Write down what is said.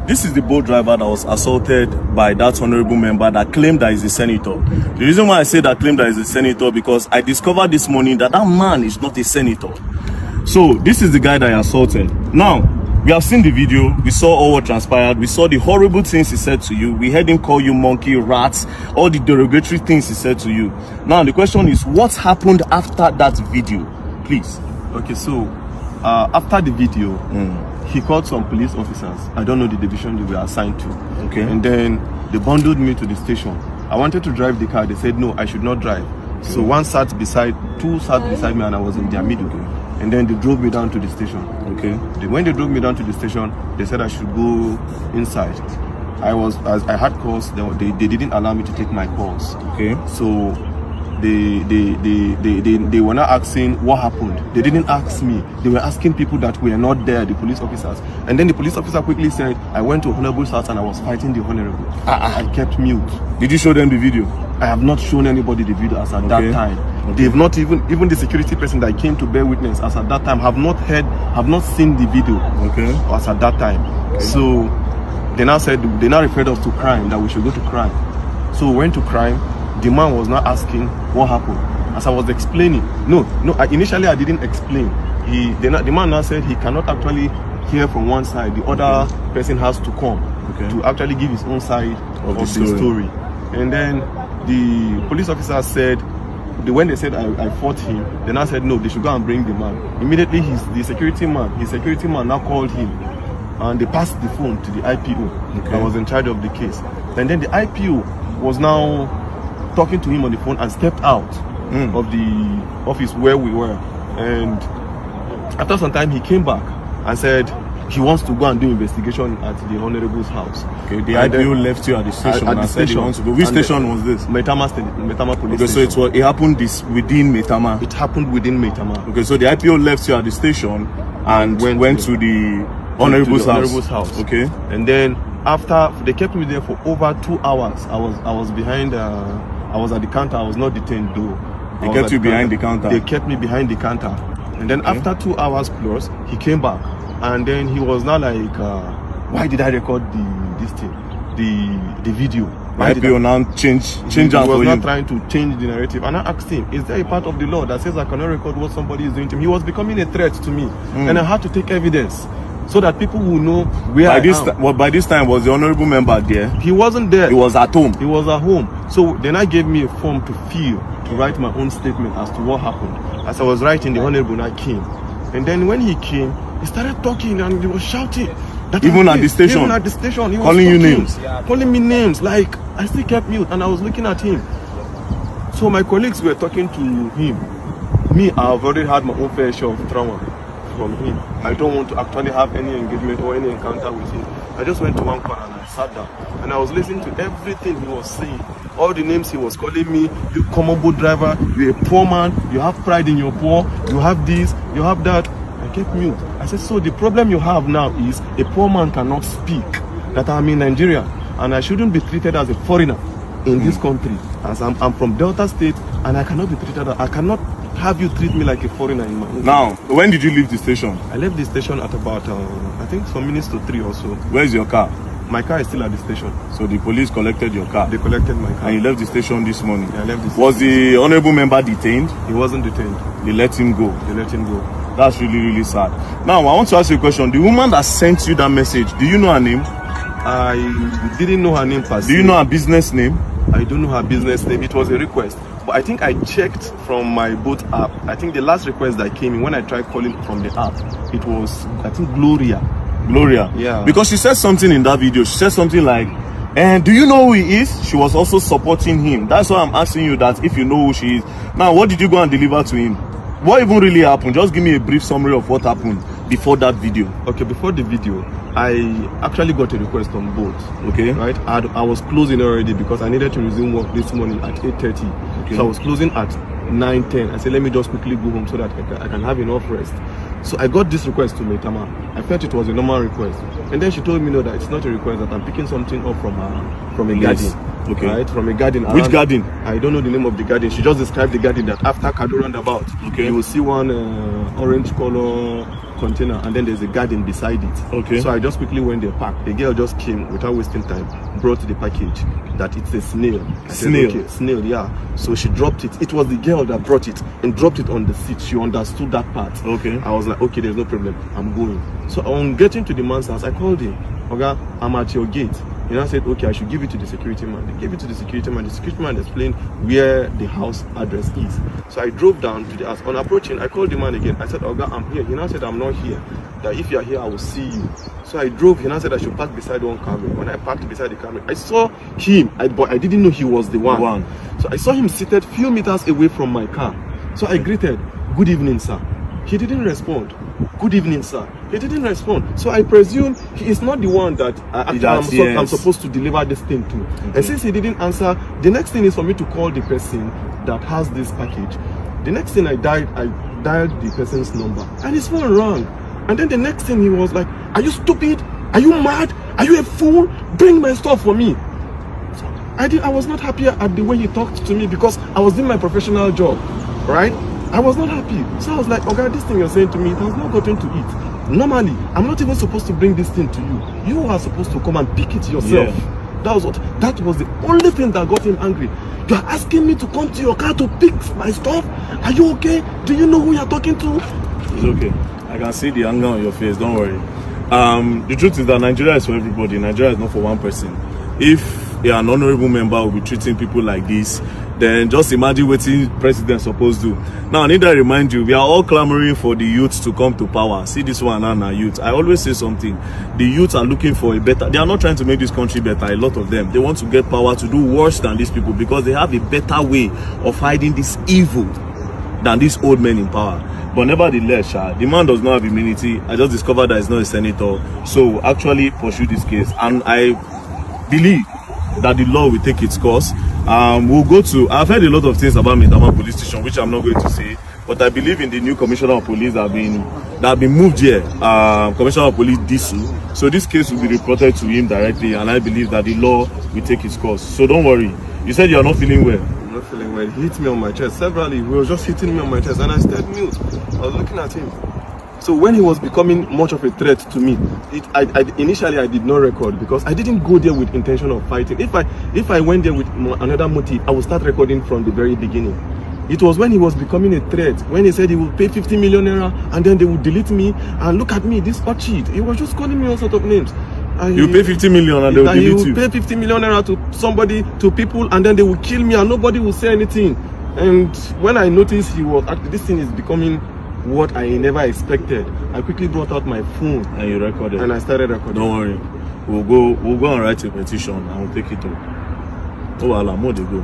this is the boat driver that was assaulted by that honorable member that claimed that he's a senator. The reason why I say that claimed that he's a senator, because I discovered this morning that that man is not a senator. So this is the guy that he assaulted. Now, we have seen the video, we saw all what transpired, we saw the horrible things he said to you, we heard him call you monkey, rats, all the derogatory things he said to you. Now the question is, what happened after that video? Please. Okay, so after the video, he called some police officers. I don't know the division they were assigned to. Okay. And then they bundled me to the station. I wanted to drive the car. They said no, I should not drive. Okay. So two sat beside me, and I was in their middle. Okay. And then they drove me down to the station. Okay. When they drove me down to the station, they said I should go inside. I had calls. They didn't allow me to take my calls. Okay. So they were not asking what happened. They didn't ask me. They were asking people that were not there, the police officers. And then the police officer quickly said, I went to Honorable's house and I was fighting the Honorable. I kept mute. Did you show them the video? I have not shown anybody the video as at that time. Okay. They've not even the security person that came to bear witness as at that time have not seen the video. Okay. As at that time. Okay. So they now referred us to crime, that we should go to crime. So we went to crime. The man was not asking what happened. As I was explaining, initially I didn't explain. The man now said he cannot actually hear from one side. The other person has to come to actually give his own side of the story. And then the police officer said, when they said I fought him, they now said no, they should go and bring the man. Immediately his security man now called him, and they passed the phone to the IPO that was in charge of the case. And then the IPO was now talking to him on the phone and stepped out of the office where we were. And after some time he came back and said he wants to go and do investigation at the Honorable's house. Okay, the IPO left you at the station and said he wants to go. Which station was this? Maitama police station. So it happened within Maitama? It happened within Maitama. Okay, so the IPO left you at the station and went to the Honorable's house. Okay. And then after, they kept me there for over 2 hours. I was behind, I was at the counter. I was not detained though. They kept you behind the counter? They kept me behind the counter. And then after 2 hours plus, he came back. And then he was now like, why did I record the video? Why did IPO now change He was not trying to change the narrative. And I asked him, is there a part of the law that says I cannot record what somebody is doing to me? He was becoming a threat to me. And I had to take evidence so that people will know where I am. By this time, was the honorable member there? He wasn't there. He was at home. He was at home. So then I gave me a form to fill, to write my own statement as to what happened. As I was writing, the honorable I came. And then when he came, he started talking and he was shouting. Even at the station? Even at the station. He was calling you names? Calling me names. Like, I still kept mute and I was looking at him. So my colleagues were talking to him. Me, I've already had my own fair share of trauma from him. I don't want to actually have any engagement or any encounter with him. I just went to one corner and I sat down. And I was listening to everything he was saying. All the names he was calling me. You common boat driver, you're a poor man, you have pride in your poor, you have this, you have that. I kept mute. I said, so the problem you have now is a poor man cannot speak, that I'm in Nigeria and I shouldn't be treated as a foreigner in this country, as I'm from Delta State and I cannot be treated, I cannot have you treat me like a foreigner in my own. Now, when did you leave the station? I left the station at about, I think some minutes to 3 or so. Where's your car? My car is still at the station. So the police collected your car? They collected my car. And you left the station this morning? Yeah, I left the station. Was the honorable member detained? He wasn't detained. They let him go? They let him go. That's really, really sad. Now, I want to ask you a question. The woman that sent you that message, do you know her name? I didn't know her name per se. Do you know her business name? I don't know her business name. It was a request. But I think I checked from my boat app. I think the last request that came in when I tried calling from the app, it was, I think, Gloria. Gloria? Yeah. Because she said something in that video. She said something like, and do you know who he is? She was also supporting him. That's why I'm asking you that if you know who she is. Now, what did you go and deliver to him? What even really happened? Just give me a brief summary of what happened before that video. Okay, before the video, I actually got a request on boat. Okay. Right? I was closing already because I needed to resume work this morning at 8:30. Okay. So I was closing at 9:10. I said, let me just quickly go home so that I can have enough rest. So I got this request to Maitama. I felt it was a normal request. And then she told me, no, that it's not a request, that I'm picking something up from a garden. Okay. Right? From a garden. Which garden? I don't know the name of the garden. She just described the garden that after Kado roundabout, okay, you will see one orange color container, and then there's a garden beside it. Okay. So I just quickly went there, parked. The girl just came without wasting time, brought the package, that it's a snail. I said, Snail? okay, snail, yeah. So she dropped it. It was the girl that brought it and dropped it on the seat. She understood that part. Okay. I was like, okay, there's no problem. I'm going. So on getting to the man's house, I called him. Oga, I'm at your gate. He now said, okay, I should give it to the security man. They gave it to the security man. The security man explained where the house address is. So I drove down to the house. On approaching, I called the man again. I said, Oga, I'm here. He now said, I'm not here. That if you are here, I will see you. So I drove. He now said I should park beside one camera. When I parked beside the camera, I saw him, but I didn't know he was the one. So I saw him seated few meters away from my car. So I greeted, good evening, sir. He didn't respond. Good evening, sir. He didn't respond. So I presume he is not the one that I'm supposed to deliver this thing to. Okay. And since he didn't answer, the next thing is for me to call the person that has this package. The next thing I dialed the person's number, and his phone rang. And then the next thing he was like, are you stupid? Are you mad? Are you a fool? Bring my stuff for me. So I was not happy at the way he talked to me, because I was doing my professional job, right? I was not happy. So I was like, okay, this thing you're saying to me, it has not gotten to it. Normally, I'm not even supposed to bring this thing to you. You are supposed to come and pick it yourself. Yeah. That was the only thing that got him angry. You are asking me to come to your car to pick my stuff? Are you okay? Do you know who you're talking to? It's okay. I can see the anger on your face, don't worry. The truth is that Nigeria is for everybody. Nigeria is not for one person. If an honorable member will be treating people like this, then just imagine what the president supposed to do. Now, I need to remind you, we are all clamoring for the youth to come to power. See this one now, youth. I always say something. The youth are looking for a better... They are not trying to make this country better, a lot of them. They want to get power to do worse than these people, because they have a better way of hiding this evil than these old men in power. But nevertheless, the man does not have immunity. I just discovered that he's not a senator. So actually pursue this case. And I believe that the law will take its course. We'll go to... I've heard a lot of things about Maitama police station, which I'm not going to say. But I believe in the new commissioner of police that have been moved here. Commissioner of police Disu. So this case will be reported to him directly. And I believe that the law will take its course. So don't worry. You said you are not feeling well. Not feeling well. He hit me on my chest severally. He was just hitting me on my chest, and I stayed mute. I was looking at him. So when he was becoming much of a threat to me, initially I did not record, because I didn't go there with intention of fighting. If I went there with another motive, I would start recording from the very beginning. It was when he was becoming a threat, when he said he would pay 50 million naira and then they would delete me, and look at me, this orchid. He was just calling me all sort of names. You pay 50 million and they will delete you. He will pay 50 million naira to somebody, to people, and then they will kill me and nobody will say anything. And when I noticed this thing is becoming what I never expected, I quickly brought out my phone and you recorded. And I started recording. Don't worry, we'll go and write a petition and we'll take it up. Oh, Allah, more they go.